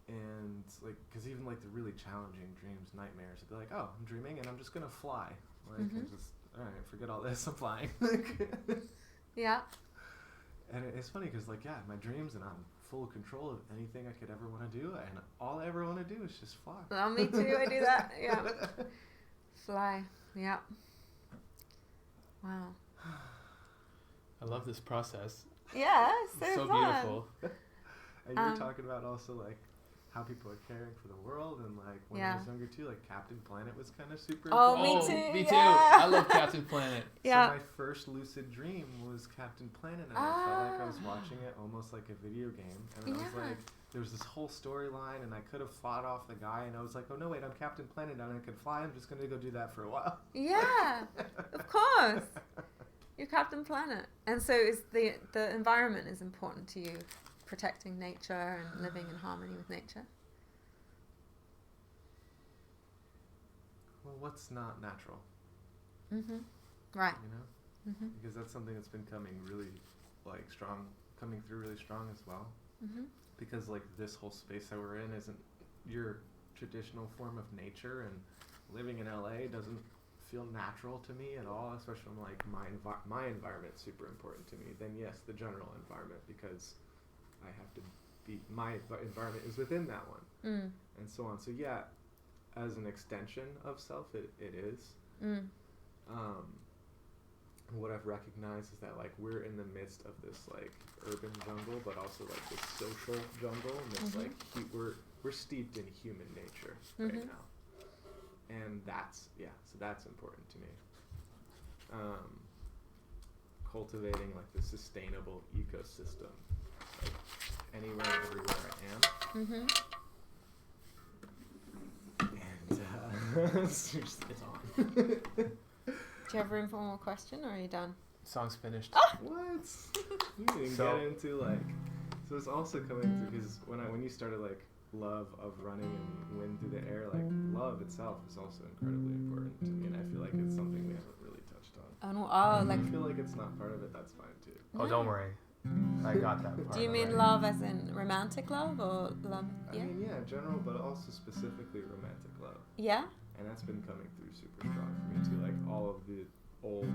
And like, because even like the really challenging dreams, nightmares, I'd be like, oh, I'm dreaming and I'm just gonna fly. Like, I just, all right, forget all this, I'm flying. Yeah. And it's funny because like, my dreams, and I'm full control of anything I could ever want to do, and all I ever want to do is just fly. Well, me too, I do that. Yeah. Fly. Yeah. Wow. I love this process. Yeah, So fun. beautiful. And you were talking about also like how people are caring for the world, and like when I was younger too, like Captain Planet was kind of super Oh, important. me too. Me too. Yeah. I love Captain Planet. Yeah. So my first lucid dream was Captain Planet, and I felt like I was watching it almost like a video game, and I was like, there was this whole storyline, and I could have fought off the guy, and I was like, oh no, wait, I'm Captain Planet and I can fly, I'm just gonna go do that for a while. Yeah, of course. You're Captain Planet. And so is the environment is important to you, protecting nature and living in harmony with nature? Well, what's not natural? Mm-hmm. Right. You know? Mm-hmm. Because that's something that's been coming through really strong as well. Mm-hmm. Because like this whole space that we're in isn't your traditional form of nature, and living in LA doesn't feel natural to me at all, especially when like my environment's super important to me. Then yes, the general environment, because I have to be, my environment is within that one, and so on. So yeah, as an extension of self, it is. What I've recognized is that like we're in the midst of this like urban jungle, but also like this social jungle, and this like we're steeped in human nature right now, and so that's important to me. Cultivating like the sustainable ecosystem, like anywhere and everywhere I am, and it's on. Do you have room for one more question, or are you done? Song's finished. What? You didn't get into like. So it's also coming through because when you started like love of running and wind through the air, like love itself is also incredibly important to me, and I feel like it's something we haven't really touched on. Like. If you feel like it's not part of it, that's fine too. Oh, don't worry. I got that part. Do you mean already. love as in romantic love, or love? I mean, yeah, general, but also specifically romantic love. Yeah. And that's been coming through super strong for me too. Like all of the old,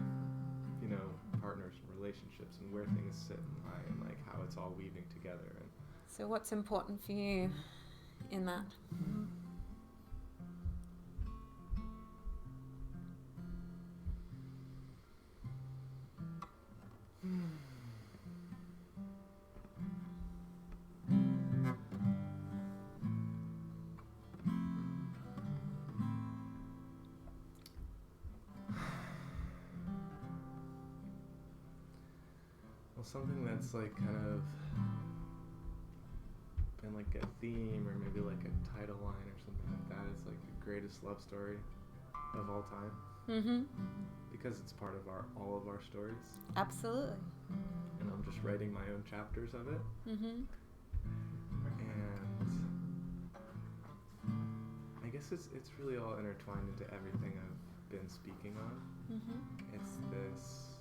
partners and relationships, and where things sit and lie, and like how it's all weaving together. And So what's important for you in that? something that's like kind of been like a theme, or maybe like a title line or something like that, is like the greatest love story of all time. Mm-hmm. Because it's part of all of our stories. Absolutely. And I'm just writing my own chapters of it. Mm-hmm. And I guess it's really all intertwined into everything I've been speaking on. Mm-hmm. It's this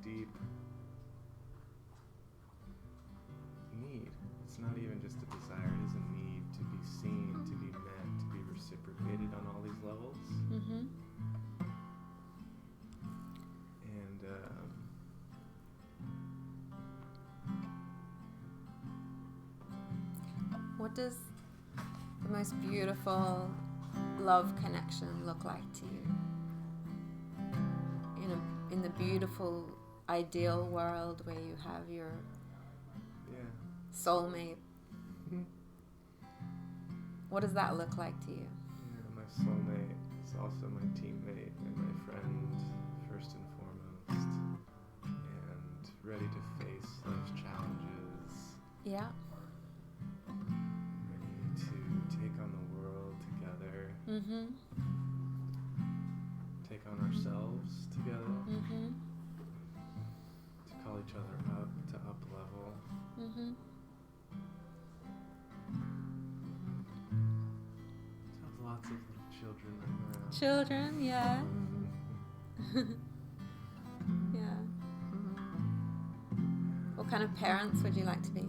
deep need. It's not even just a desire, it is a need to be seen, to be met, to be reciprocated on all these levels. Mm-hmm. And what does the most beautiful love connection look like to you? In the beautiful ideal world where you have your soulmate. What does that look like to you? Yeah, my soulmate is also my teammate and my friend, first and foremost, and ready to face life's challenges. Yeah. Ready to take on the world together. Mm-hmm. Take on ourselves together. Mm-hmm. To call each other up, to up level. Mm-hmm. To have lots of little children running around. Children, yeah. Yeah. What kind of parents would you like to be?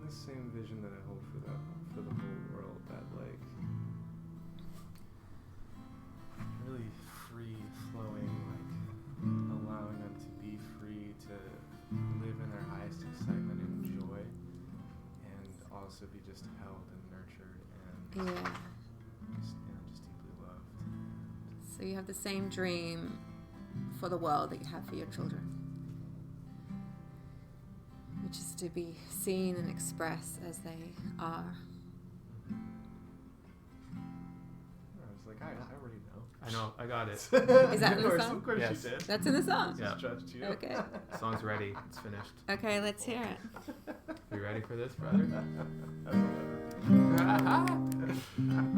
The same vision that I hold for the whole world, that like really free flowing, like allowing them to be free to live in their highest excitement and joy, and also be just held and nurtured and Yeah. just deeply loved. So you have the same dream for the world that you have for your children, which is to be seen and expressed as they are. I was like, I already know. I know, I got it. Is that in the song? Of course Yes. you did. That's in the song? Yeah. Just trust you. Okay. Song's ready. It's finished. Okay, let's hear it. You ready for this, brother?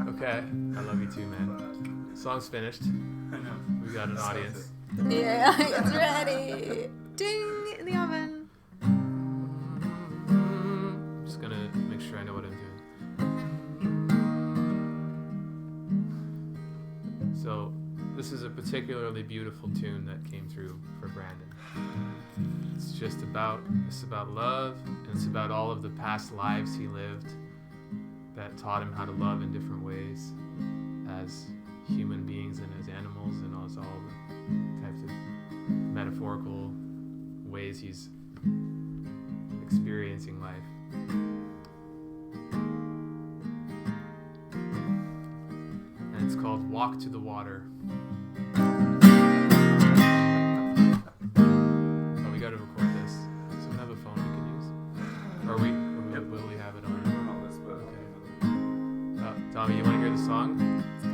Okay. I love you too, man. Song's finished. I know. We got an audience. Yeah, it's ready. Ding in the oven. I'm just gonna make sure I know what I'm doing. So, this is a particularly beautiful tune that came through for Brandon. It's about love, and it's about all of the past lives he lived that taught him how to love in different ways as human beings and as animals, and also all the types of metaphorical ways he's experiencing life. And it's called Walk to the Water. Oh, we gotta record this. Does someone have a phone we can use? Or will we have it on? All this, but Okay. Tommy, you wanna hear the song? Let's go.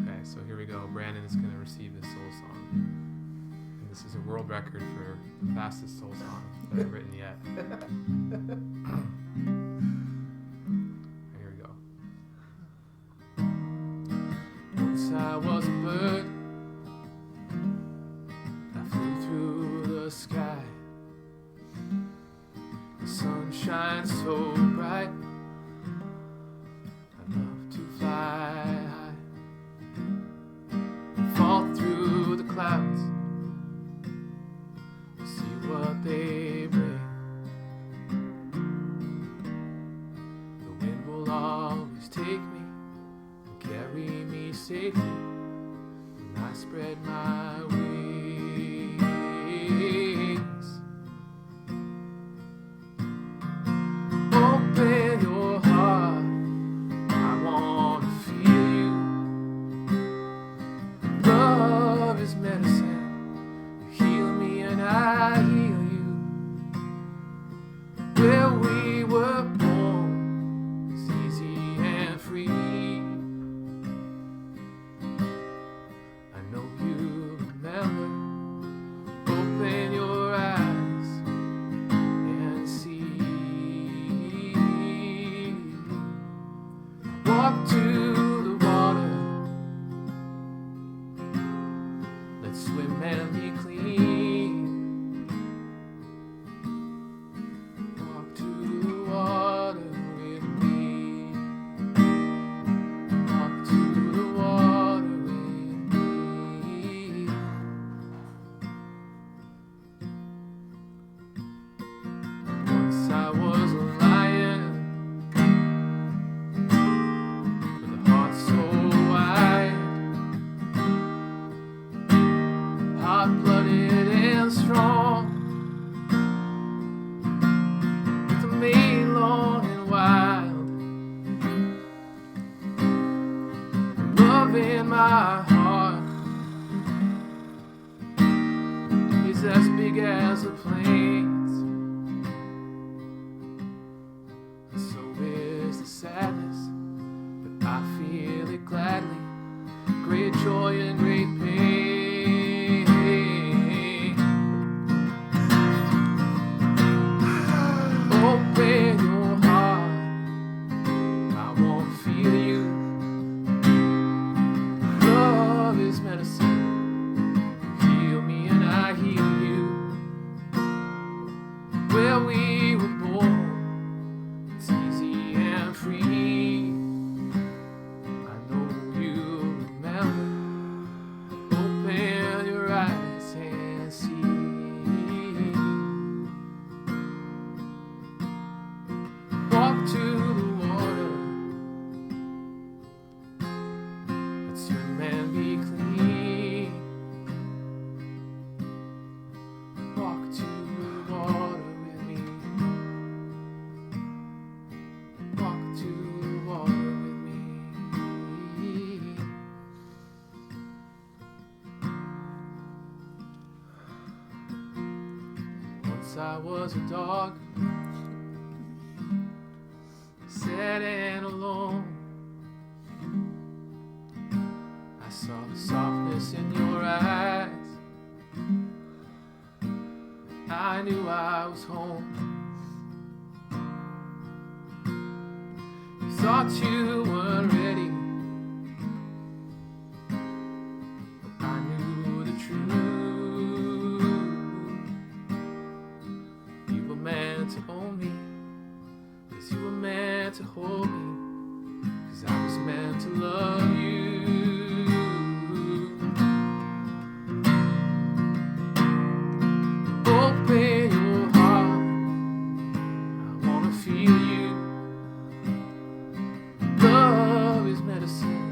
Okay, so here we go. Brandon is gonna receive his soul song. And this is a world record for the fastest soul song that I've written yet. Here we go. Once I was a bird, I flew through the sky. The sun shines so bright, I'd love to fly high, fall through the clouds, see what they bring. The wind will always take me and carry me safely, and I spread my wings. Open your heart, I want to feel you. Love is medicine, you heal me and I heal you. Where we were born is easy and free. I know you remember. Open your eyes and see. Walk to the water, let's swim and be clean. Walk to the water with me. Walk to the water with me. hot-blooded and strong, with a mane long and wild, love in my heart is as big as the plains, and so is the sadness, but I feel it gladly, great joy and great pain. Open your heart, I want to feel you. Love is medicine, you heal me and I heal you. Where we were born, it's easy and free. I know you remember. Open your eyes and see. Walk to the water, let's swim and be clean. Walk to the water with me. Walk to the water with me. Once I was a dog, sad and alone. I saw the softness in your eyes. I knew I was home. You thought you weren't ready, but I knew the truth. You were meant to own me, 'cause you were meant to hold me, 'cause I was meant to love you. Open your heart, I wanna feel you. Love is medicine,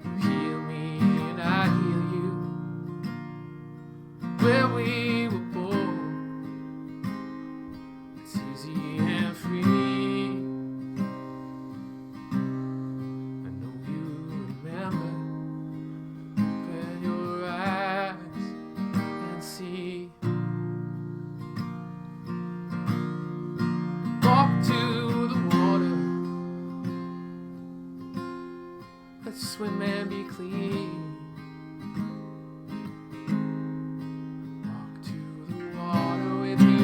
you heal me and I heal you. Where we were born, it's easy and free. I know you remember. Open your eyes and see. Walk to the water, let's swim and be clean. Walk to the water with me.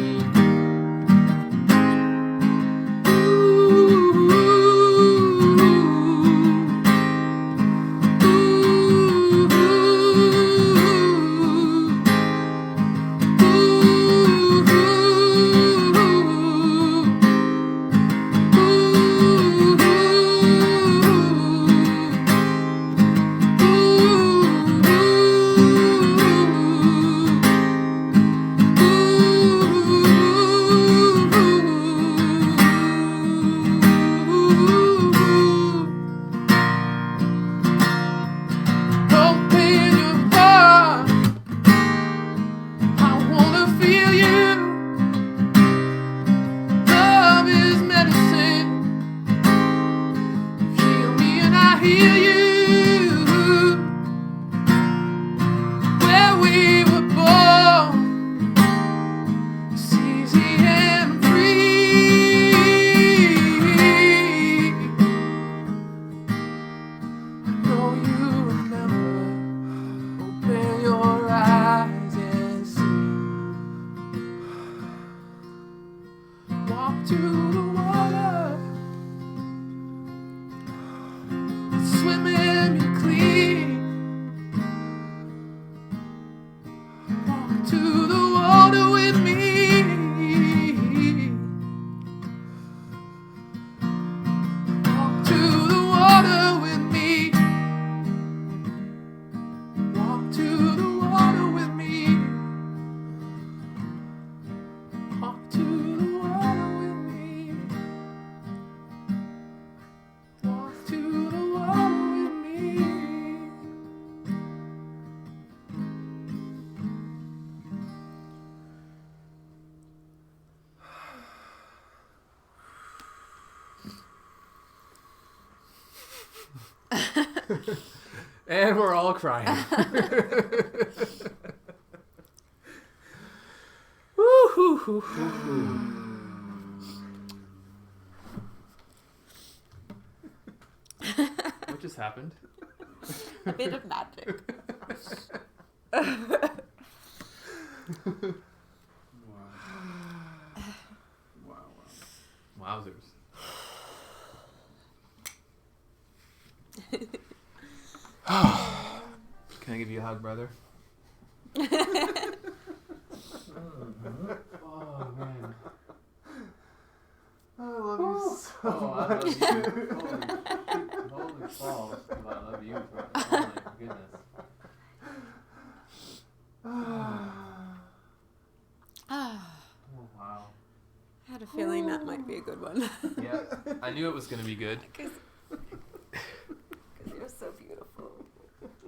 Open your heart, I wanna feel you. Love is medicine, you heal me and I heal you. Where we were born, it's easy and free. I know you remember. Open your eyes and see. Walk to the water, swim and be clean. Walk to the water with me. Walk to the water with me. Walk to the water with me. Walk to the water with me. Walk to the water with me. And we're all crying. What just happened? A bit of magic. Wowzers. Can I give you a hug, brother? Oh, man. I love you so Oh, I love much. you. Holy balls. I love you. Oh, my goodness. Oh, wow. I had a feeling that might be a good one. Yeah, I knew it was going to be good. Because you're so beautiful.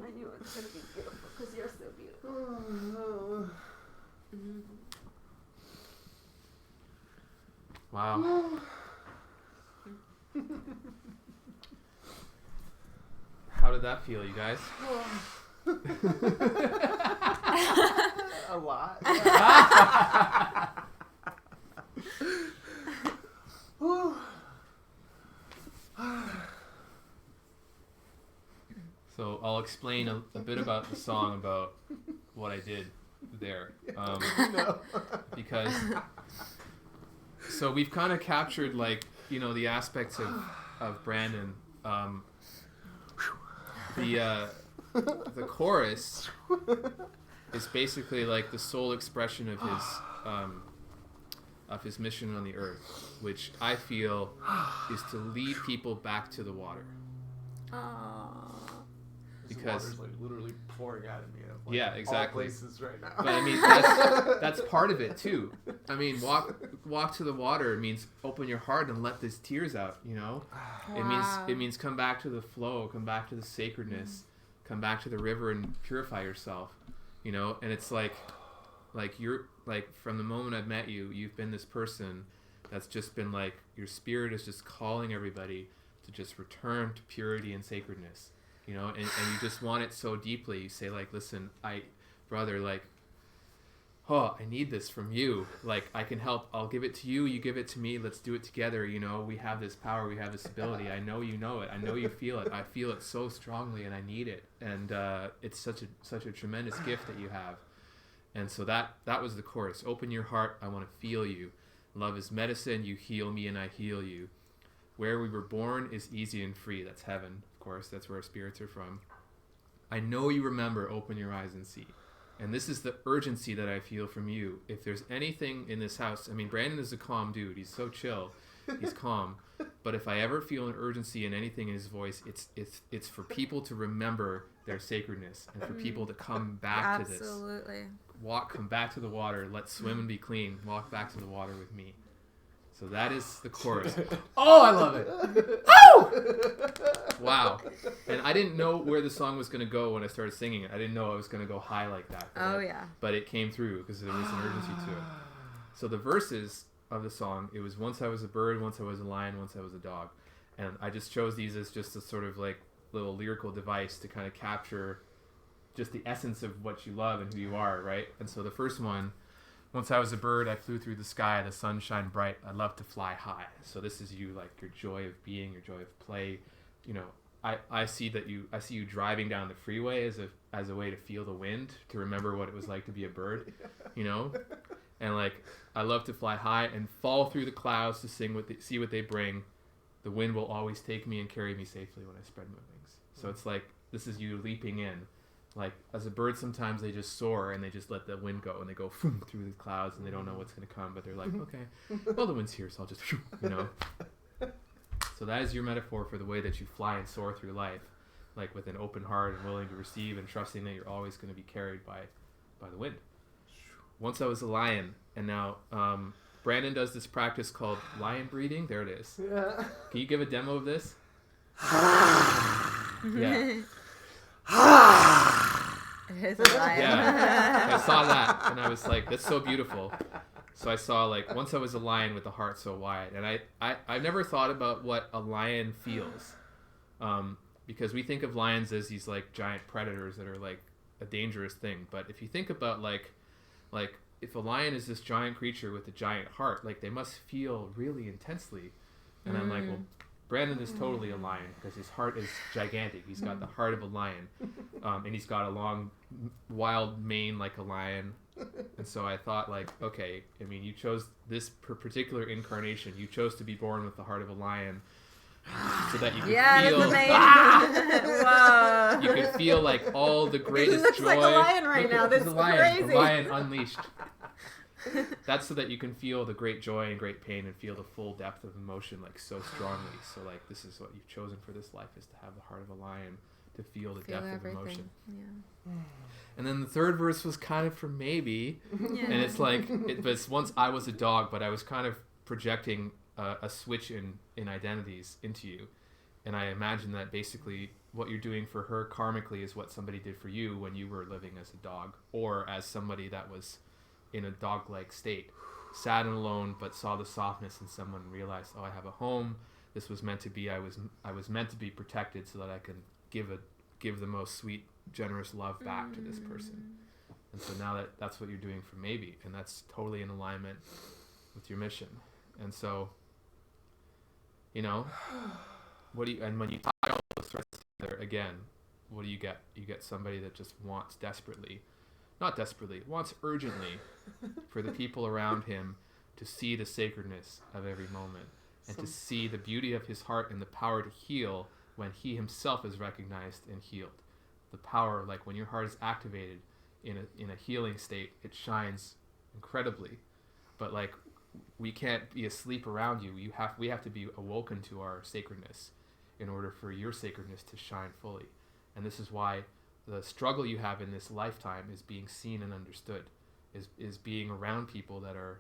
I knew it was going to be beautiful because you're so beautiful. Mm-hmm. Wow. How did that feel, you guys? A lot. So I'll explain a bit about the song, about what I did there. No. Because, so we've kind of captured, like, you know, the aspects of Brandon. The chorus is basically like the soul expression of his mission on the earth, which I feel is to lead people back to the water. Because water's like literally pouring out of me. Of, like, yeah, exactly. All places right now. But I mean, that's part of it too. I mean, walk to the water means open your heart and let these tears out. You know, Wow. it means come back to the flow, come back to the sacredness, come back to the river and purify yourself. You know, and it's like you're like, from the moment I've met you, you've been this person that's just been like, your spirit is just calling everybody to just return to purity and sacredness. You know, and you just want it so deeply. You say, like, listen, brother, like, oh, I need this from you. Like, I can help. I'll give it to you. You give it to me. Let's do it together. You know, we have this power. We have this ability. I know you know it. I know you feel it. I feel it so strongly, and I need it. And it's such a tremendous gift that you have. And so that was the chorus. Open your heart. I want to feel you. Love is medicine. You heal me, and I heal you. Where we were born is easy and free. That's heaven, of course. That's where our spirits are from. I know you remember. Open your eyes and see. And this is the urgency that I feel from you. If there's anything in this house, I mean, Brandon is a calm dude. He's so chill. He's calm. But if I ever feel an urgency in anything in his voice, it's for people to remember their sacredness and for people to come back to this. Absolutely. Come back to the water. Let's swim and be clean. Walk back to the water with me. So that is the chorus. Oh, I love it. Oh! Wow. And I didn't know where the song was going to go when I started singing it. I didn't know I was going to go high like that. Oh, yeah. But it came through because there was an urgency to it. So the verses of the song, it was once I was a bird, once I was a lion, once I was a dog. And I just chose these as just a sort of like little lyrical device to kind of capture just the essence of what you love and who you are, right? And so the first one, once I was a bird, I flew through the sky, the sun shined bright, I love to fly high. So this is you, like your joy of being, your joy of play. You know, I see you driving down the freeway as a way to feel the wind, to remember what it was like to be a bird, you know? And like, I love to fly high and fall through the clouds to see what they bring. The wind will always take me and carry me safely when I spread my wings. So it's like, this is you leaping in. Like, as a bird, sometimes they just soar and they just let the wind go and they go through the clouds and they don't know what's going to come, but they're like, okay, well, the wind's here, so I'll just, you know. So that is your metaphor for the way that you fly and soar through life, like with an open heart and willing to receive and trusting that you're always going to be carried by the wind. Once I was a lion, and now Brandon does this practice called lion breathing. There it is. Yeah. Can you give a demo of this? Yeah. It is a lion. Yeah, I saw that and I was like, that's so beautiful. So I saw, like, once I was a lion with a heart so wide, and I've never thought about what a lion feels. because we think of lions as these like giant predators that are like a dangerous thing. But if you think about like if a lion is this giant creature with a giant heart, like they must feel really intensely. And I'm like, well, Brandon is totally a lion because his heart is gigantic. He's got the heart of a lion, and he's got a long, wild mane like a lion. And so I thought, like, okay, I mean, you chose this particular incarnation. You chose to be born with the heart of a lion, so that you could feel. That's amazing. Wow. You could feel like all the greatest He looks joy. like a lion right now. This is crazy. A lion unleashed. That's so that you can feel the great joy and great pain and feel the full depth of emotion like so strongly. So like this is what you've chosen for this life, is to have the heart of a lion, to feel the depth everything. of emotion. Yeah. And then the third verse was kind of for maybe, Yeah. and it's like it was once I was a dog, but I was kind of projecting a switch in identities into you, and I imagine that basically what you're doing for her karmically is what somebody did for you when you were living as a dog or as somebody that was in a dog-like state, sad and alone, but saw the softness in someone and realized, oh, I have a home. This was meant to be. I was meant to be protected so that I can give the most sweet, generous love back to this person. And so now that's what you're doing for maybe, and that's totally in alignment with your mission. And so, you know, and when you tie all those threads together again, what do you get? You get somebody that just wants wants urgently for the people around him to see the sacredness of every moment and to see the beauty of his heart and the power to heal when he himself is recognized and healed. The power, like when your heart is activated in a healing state, it shines incredibly. But like we can't be asleep around you. We have to be awoken to our sacredness in order for your sacredness to shine fully. And this is why the struggle you have in this lifetime is being seen and understood, is being around people that are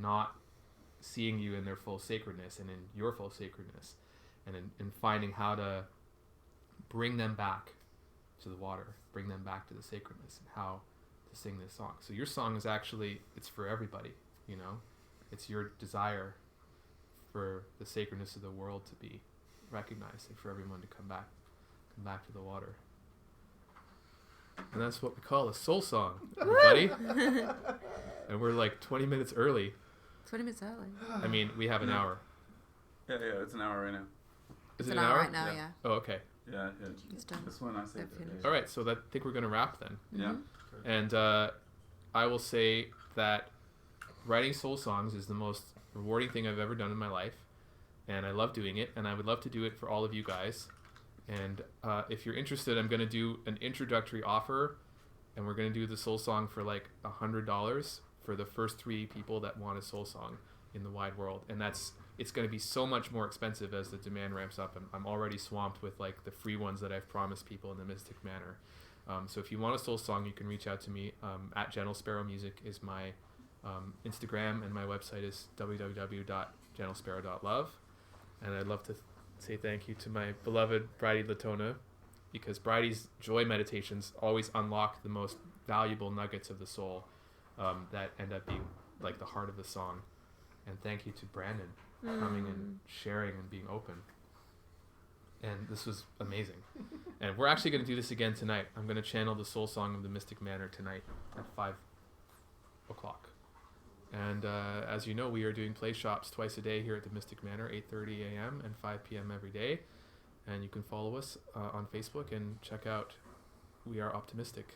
not seeing you in their full sacredness and in your full sacredness, and in finding how to bring them back to the water, bring them back to the sacredness, and how to sing this song. So your song is actually, it's for everybody, you know? It's your desire for the sacredness of the world to be recognized and for everyone to come back to the water. And that's what we call a soul song, everybody. And we're like 20 minutes early. 20 minutes early. I mean, we have an hour. Yeah, it's an hour right now. Is It's it an an hour hour? right now, yeah. Oh, okay. Yeah, It's done. That's when I say They're that. finished. Yeah. All right, so I think we're going to wrap then. Yeah. And I will say that writing soul songs is the most rewarding thing I've ever done in my life. And I love doing it, and I would love to do it for all of you guys. And if you're interested, I'm going to do an introductory offer, and we're going to do the soul song for like $100 for the first 3 people that want a soul song in the wide world. And it's going to be so much more expensive as the demand ramps up. I'm already swamped with like the free ones that I've promised people in the Mystic Manor. So if you want a soul song, you can reach out to me. At Gentle Sparrow Music is my Instagram, and my website is www.gentlesparrow.love. And I'd love to say thank you to my beloved Bridie Latona, because Bridie's joy meditations always unlock the most valuable nuggets of the soul that end up being like the heart of the song. And thank you to Brandon coming and sharing and being open. And this was amazing. And we're actually going to do this again tonight. I'm going to channel the soul song of the Mystic Manor tonight at 5 o'clock. And as you know, we are doing play shops twice a day here at the Mystic Manor, 8:30 a.m. and 5 p.m. every day. And you can follow us on Facebook and check out We Are Optimistic.